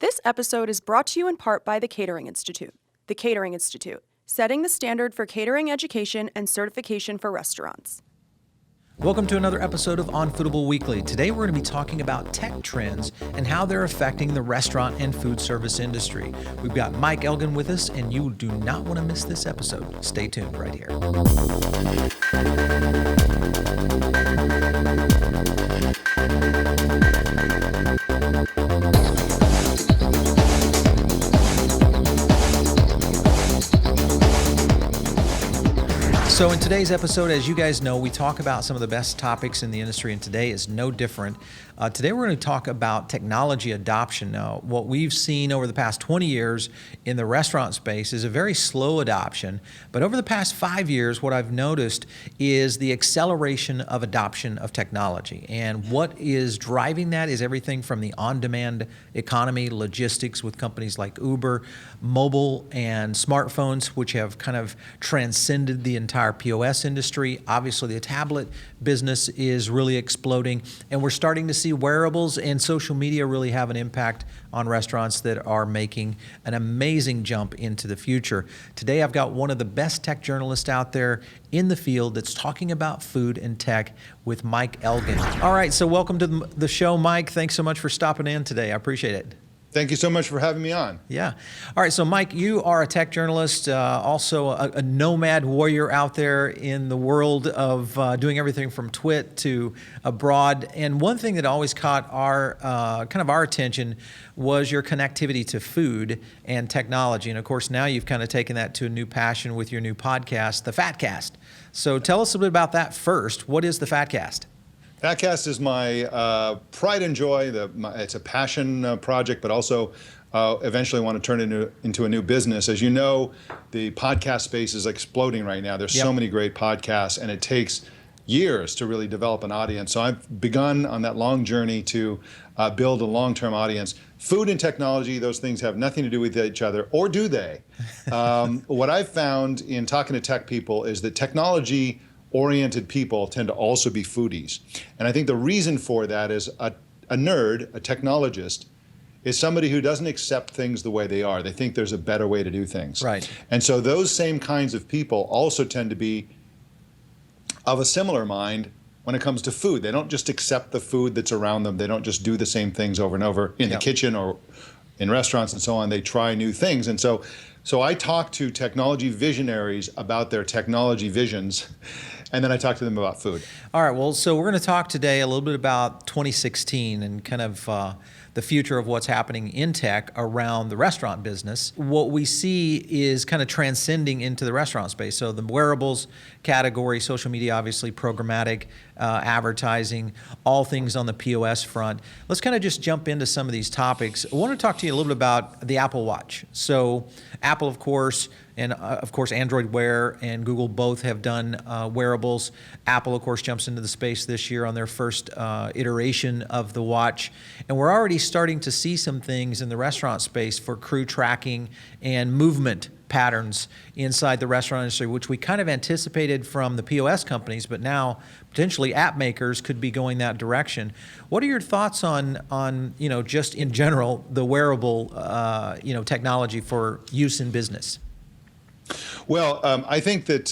This episode is brought to you in part by the Catering Institute. The Catering Institute, setting the standard for catering education and certification for restaurants. Welcome to another episode of On Foodable Weekly. Today we're going to be talking about tech trends and how they're affecting the restaurant and food service industry. We've got Mike Elgan with us, and you do not want to miss this episode. Stay tuned right here. So in today's episode, as you guys know, we talk about some of the best topics in the industry, and today is no different. Today we're going to talk about technology adoption. Now, what we've seen over the past 20 years in the restaurant space is a very slow adoption, but over the past 5 years, what I've noticed is the acceleration of adoption of technology. And what is driving that is everything from the on-demand economy, logistics with companies like Uber, mobile and smartphones, which have kind of transcended the entire POS industry. Obviously, the tablet business is really exploding, and we're starting to see wearables and social media really have an impact on restaurants that are making an amazing jump into the future. Today, I've got one of the best tech journalists out there in the field that's talking about food and tech with Mike Elgan. All right, so welcome to the show, Mike. Thanks so much for stopping in today. I appreciate it. Thank you so much for having me on. Yeah. All right. So, Mike, you are a tech journalist, also a nomad warrior out there in the world of doing everything from Twit to abroad. And one thing that always caught our our attention was your connectivity to food and technology. And of course, now you've kind of taken that to a new passion with your new podcast, the FATcast. So, tell us a little bit about that first. What is the FATcast? FATcast is my pride and joy. It's a passion project, but also eventually want to turn it into a new business. As you know, the podcast space is exploding right now. There's so many great podcasts, and it takes years to really develop an audience. So I've begun on that long journey to build a long-term audience. Food and technology, those things have nothing to do with each other, or do they? What I've found in talking to tech people is that technology-oriented people tend to also be foodies. And I think the reason for that is a nerd, a technologist, is somebody who doesn't accept things the way they are. They think there's a better way to do things. Right. And so those same kinds of people also tend to be of a similar mind when it comes to food. They don't just accept the food that's around them. They don't just do the same things over and over in the kitchen or in restaurants and so on. They try new things. And so I talk to technology visionaries about their technology visions, and then I talk to them about food. All right, well, so we're going to talk today a little bit about 2016 and kind of the future of what's happening in tech around the restaurant business. What we see is kind of transcending into the restaurant space. So the wearables category, social media, obviously programmatic, advertising, all things on the POS front. Let's kind of just jump into some of these topics. I want to talk to you a little bit about the Apple Watch. So Apple, of course, and of course, Android Wear and Google both have done wearables. Apple, of course, jumps into the space this year on their first iteration of the watch. And we're already starting to see some things in the restaurant space for crew tracking and movement patterns inside the restaurant industry, which we kind of anticipated from the POS companies, but now potentially app makers could be going that direction. What are your thoughts on just in general, the wearable technology for use in business? Well, I think that,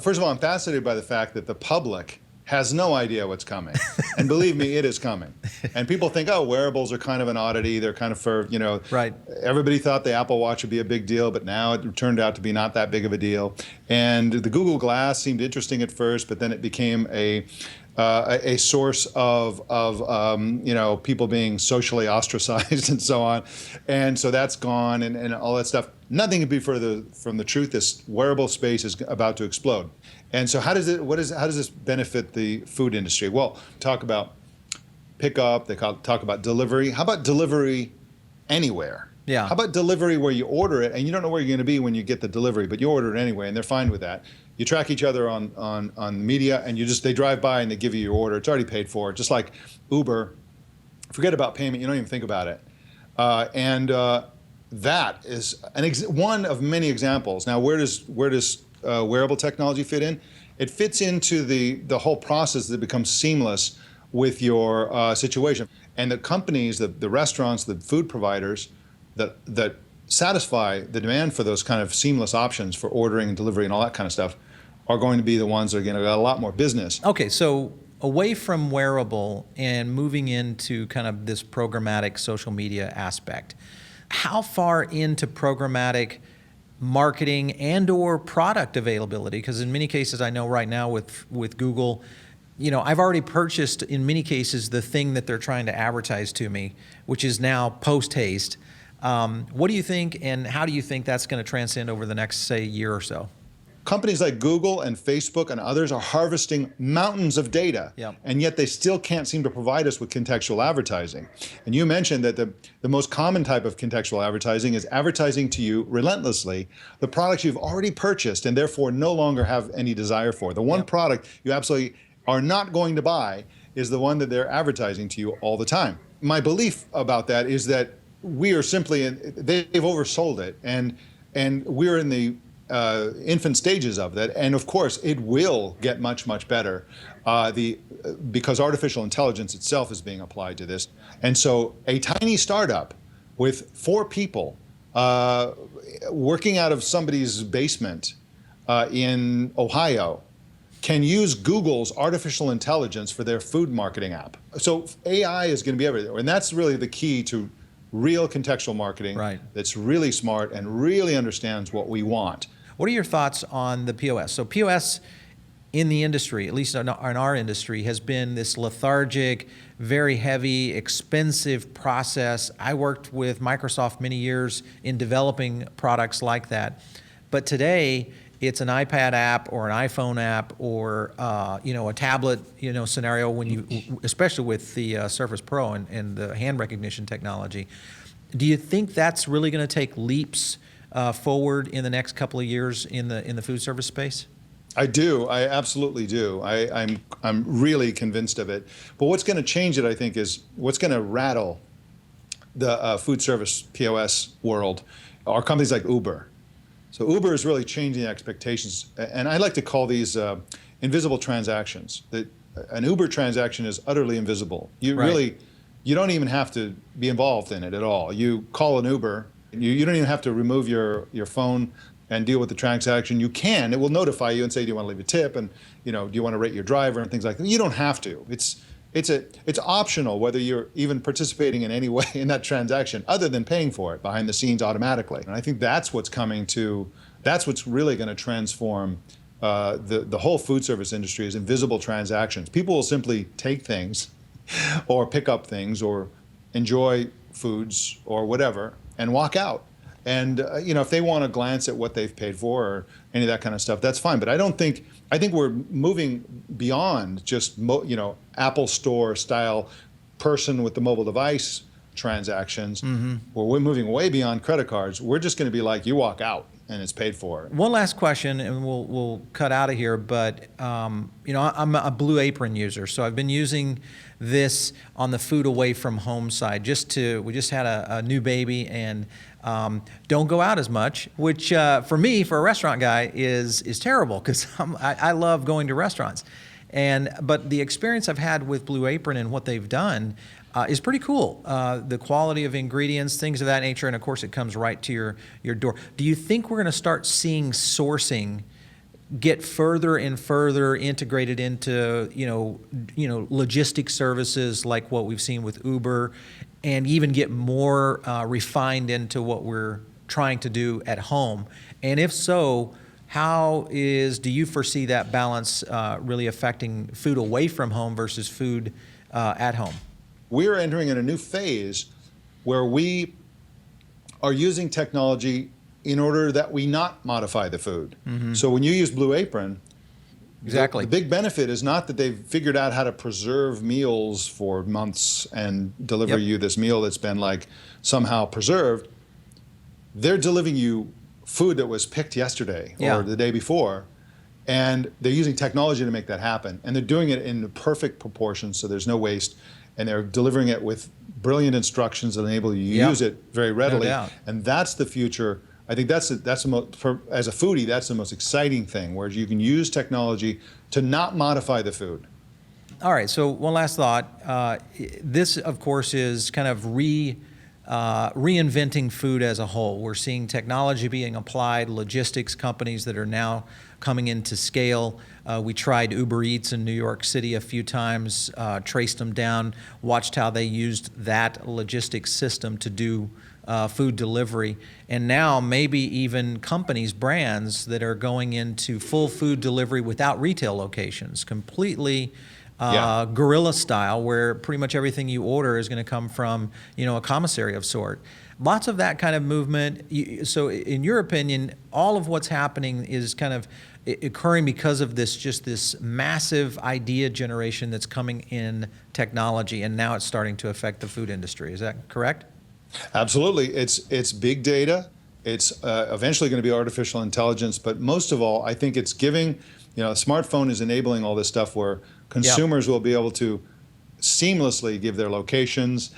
first of all, I'm fascinated by the fact that the public has no idea what's coming. And believe me, it is coming. And people think, oh, wearables are kind of an oddity. They're kind of for, Right. Everybody thought the Apple Watch would be a big deal, but now it turned out to be not that big of a deal. And the Google Glass seemed interesting at first, but then it became a source of people being socially ostracized and so on. And so that's gone and all that stuff. Nothing could be further from the truth. This wearable space is about to explode. And so how does this benefit the food industry? Well, talk about pickup, talk about delivery. How about delivery anywhere? Yeah. How about delivery where you order it and you don't know where you're going to be when you get the delivery, but you order it anyway and they're fine with that. You track each other on media and they drive by and they give you your order. It's already paid for. Just like Uber, forget about payment. You don't even think about it. That is one of many examples. Now, where does wearable technology fit in? It fits into the whole process that becomes seamless with your situation. And the companies, the restaurants, the food providers that satisfy the demand for those kind of seamless options for ordering and delivery and all that kind of stuff are going to be the ones that are going to get a lot more business. Okay, so away from wearable and moving into kind of this programmatic social media aspect, how far into programmatic marketing and or product availability? Because in many cases, I know right now with Google, I've already purchased in many cases the thing that they're trying to advertise to me, which is now post haste. What do you think, and how do you think that's going to transcend over the next, say, year or so? Companies like Google and Facebook and others are harvesting mountains of data, Yep. and yet they still can't seem to provide us with contextual advertising. And you mentioned that the most common type of contextual advertising is advertising to you relentlessly the products you've already purchased and therefore no longer have any desire for. The one Yep. product you absolutely are not going to buy is the one that they're advertising to you all the time. My belief about that is that we are simply, they've oversold it, and we're in the infant stages of that, and of course it will get much, much better because artificial intelligence itself is being applied to this. And so a tiny startup with 4 people working out of somebody's basement in Ohio can use Google's artificial intelligence for their food marketing app. So AI is going to be everywhere, and that's really the key to real contextual marketing. Right. That's really smart and really understands what we want. What are your thoughts on the POS? So POS in the industry, at least in our industry, has been this lethargic, very heavy, expensive process. I worked with Microsoft many years in developing products like that. But today, it's an iPad app or an iPhone app or a tablet scenario when you, especially with the Surface Pro and the hand recognition technology. Do you think that's really going to take leaps forward in the next couple of years in the food service space? I do. I absolutely do. I'm really convinced of it. But what's going to change it, I think, is what's going to rattle the food service POS world are companies like Uber. So Uber is really changing the expectations, and I like to call these invisible transactions. That an Uber transaction is utterly invisible. You don't even have to be involved in it at all. You call an Uber. You don't even have to remove your phone and deal with the transaction. You can. It will notify you and say, do you want to leave a tip? And do you want to rate your driver and things like that. You don't have to. It's optional whether you're even participating in any way in that transaction other than paying for it behind the scenes automatically. And I think that's what's really going to transform the whole food service industry is invisible transactions. People will simply take things or pick up things or enjoy foods or whatever and walk out. And if they want to glance at what they've paid for or any of that kind of stuff, that's fine. But I think we're moving beyond just Apple Store style person with the mobile device transactions. Mm-hmm. Where we're moving way beyond credit cards. We're just going to be like, you walk out and it's paid for. One last question, and we'll cut out of here. But I'm a Blue Apron user, so I've been using this on the food away from home side. We just had a new baby and don't go out as much, which for me, for a restaurant guy, is terrible because I love going to restaurants. But the experience I've had with Blue Apron and what they've done is pretty cool. The quality of ingredients, things of that nature, and of course it comes right to your door. Do you think we're going to start seeing sourcing get further and further integrated into logistic services like what we've seen with Uber, and even get more refined into what we're trying to do at home? And if so, do you foresee that balance really affecting food away from home versus food at home? We're entering in a new phase where we are using technology in order that we not modify the food. Mm-hmm. So when you use Blue Apron, exactly, the big benefit is not that they've figured out how to preserve meals for months and deliver you this meal that's been somehow preserved. They're delivering you food that was picked yesterday or the day before, and they're using technology to make that happen. And they're doing it in the perfect proportions so there's no waste, and they're delivering it with brilliant instructions that enable you to use it very readily. No doubt. And that's the future. I think that's the most, as a foodie, that's the most exciting thing, where you can use technology to not modify the food. All right, so one last thought. This, of course, is kind of reinventing food as a whole. We're seeing technology being applied, logistics companies that are now coming into scale. We tried Uber Eats in New York City a few times, traced them down, watched how they used that logistics system to do food delivery. And now maybe even companies, brands that are going into full food delivery without retail locations, completely guerrilla style, where pretty much everything you order is going to come from, a commissary of sort. Lots of that kind of movement. So in your opinion, all of what's happening is kind of occurring because of this massive idea generation that's coming in technology, and now it's starting to affect the food industry. Is that correct? Absolutely. It's big data. It's eventually going to be artificial intelligence. But most of all, I think it's giving, a smartphone is enabling all this stuff where consumers will be able to seamlessly give their locations,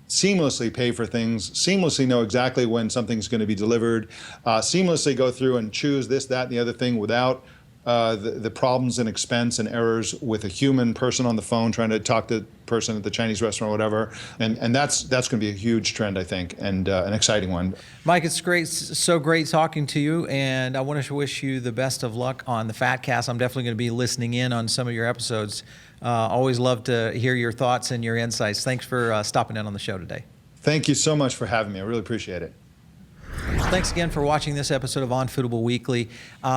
seamlessly pay for things, seamlessly know exactly when something's going to be delivered, seamlessly go through and choose this, that, and the other thing without the problems and expense and errors with a human person on the phone trying to talk to the person at the Chinese restaurant or whatever. And that's going to be a huge trend, I think, and an exciting one. Mike, it's so great talking to you, and I want to wish you the best of luck on the FATcast. I'm definitely going to be listening in on some of your episodes. Always love to hear your thoughts and your insights. Thanks for stopping in on the show today. Thank you so much for having me. I really appreciate it. Thanks again for watching this episode of On Foodable Weekly.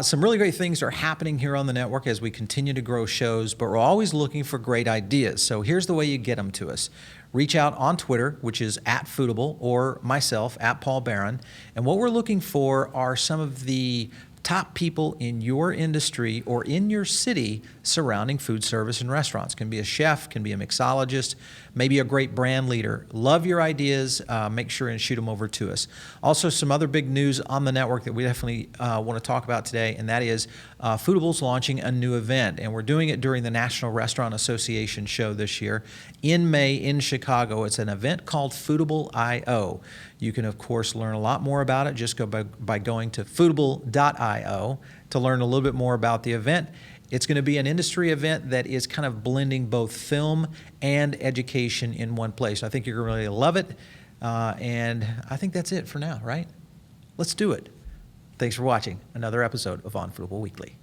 Some really great things are happening here on the network as we continue to grow shows, but we're always looking for great ideas. So here's the way you get them to us. Reach out on Twitter, which is @Foodable, or myself, @Paul Barron. And what we're looking for are some of the top people in your industry or in your city surrounding food service and restaurants. Can be a chef, can be a mixologist, maybe a great brand leader. Love your ideas. Make sure and shoot them over to us. Also, some other big news on the network that we definitely want to talk about today, and that is Foodable's launching a new event, and we're doing it during the National Restaurant Association show this year in May in Chicago. It's an event called Foodable I.O. You can, of course, learn a lot more about it. Just go by going to foodable.io to learn a little bit more about the event. It's going to be an industry event that is kind of blending both film and education in one place. I think you're going to really love it. And I think that's it for now, right? Let's do it. Thanks for watching another episode of On Foodable Weekly.